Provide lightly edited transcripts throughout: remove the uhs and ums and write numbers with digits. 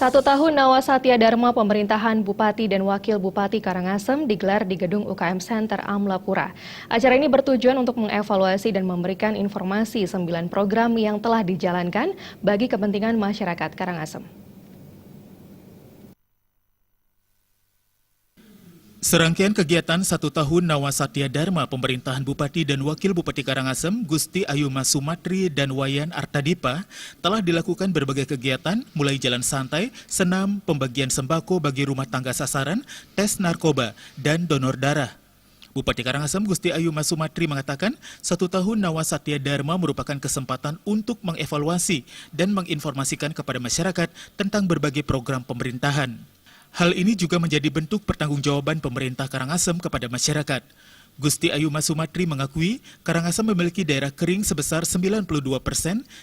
1 tahun Nawasatya Dharma pemerintahan Bupati dan Wakil Bupati Karangasem digelar di Gedung UKM Center Amlapura. Acara ini bertujuan untuk mengevaluasi dan memberikan informasi 9 program yang telah dijalankan bagi kepentingan masyarakat Karangasem. Serangkaian kegiatan 1 tahun Nawasatya Dharma pemerintahan Bupati dan Wakil Bupati Karangasem, Gusti Ayuma Sumatri dan Wayan Artadipa, telah dilakukan berbagai kegiatan, mulai jalan santai, senam, pembagian sembako bagi rumah tangga sasaran, tes narkoba, dan donor darah. Bupati Karangasem Gusti Ayuma Sumatri mengatakan, 1 tahun Nawasatya Dharma merupakan kesempatan untuk mengevaluasi dan menginformasikan kepada masyarakat tentang berbagai program pemerintahan. Hal ini juga menjadi bentuk pertanggungjawaban pemerintah Karangasem kepada masyarakat. Gusti Ayuma Sumatri mengakui Karangasem memiliki daerah kering sebesar 92%,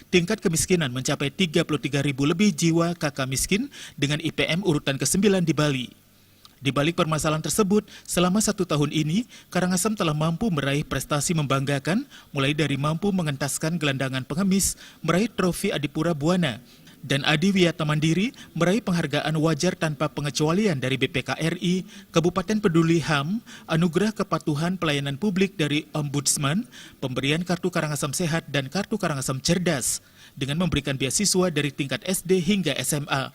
tingkat kemiskinan mencapai 33.000 lebih jiwa kakak miskin dengan IPM urutan ke-9 di Bali. Di balik permasalahan tersebut, selama 1 tahun ini, Karangasem telah mampu meraih prestasi membanggakan, mulai dari mampu mengentaskan gelandangan pengemis, meraih trofi Adipura Buana, dan Adi Wiyata Mandiri meraih penghargaan wajar tanpa pengecualian dari BPK RI, Kabupaten Peduli HAM, Anugerah Kepatuhan Pelayanan Publik dari Ombudsman, pemberian Kartu Karangasem Sehat dan Kartu Karangasem Cerdas, dengan memberikan beasiswa dari tingkat SD hingga SMA.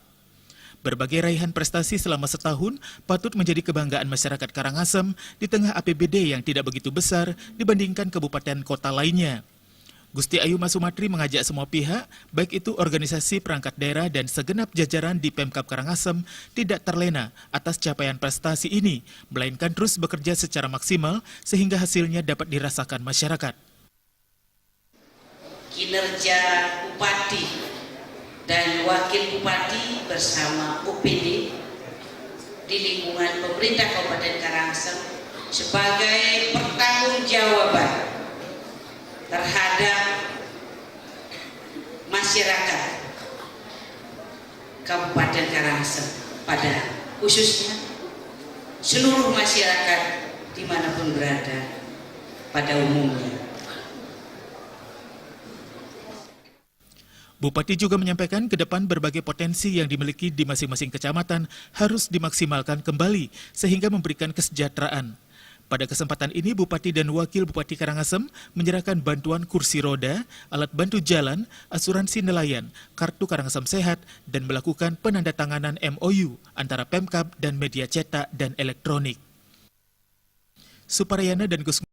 Berbagai raihan prestasi selama setahun patut menjadi kebanggaan masyarakat Karangasem di tengah APBD yang tidak begitu besar dibandingkan kabupaten kota lainnya. Gusti Ayuma Sumatri mengajak semua pihak, baik itu organisasi perangkat daerah dan segenap jajaran di Pemkab Karangasem, tidak terlena atas capaian prestasi ini, melainkan terus bekerja secara maksimal sehingga hasilnya dapat dirasakan masyarakat. Kinerja Bupati dan Wakil Bupati bersama OPD di lingkungan pemerintah Kabupaten Karangasem sebagai pertanggungjawaban terhadap masyarakat Kabupaten Karangasem, pada khususnya seluruh masyarakat dimanapun berada pada umumnya. Bupati juga menyampaikan ke depan berbagai potensi yang dimiliki di masing-masing kecamatan harus dimaksimalkan kembali sehingga memberikan kesejahteraan. Pada kesempatan ini, Bupati dan Wakil Bupati Karangasem menyerahkan bantuan kursi roda, alat bantu jalan, asuransi nelayan, Kartu Karangasem Sehat, dan melakukan penandatanganan MOU antara Pemkab dan media cetak dan elektronik. Suparayana dan Gus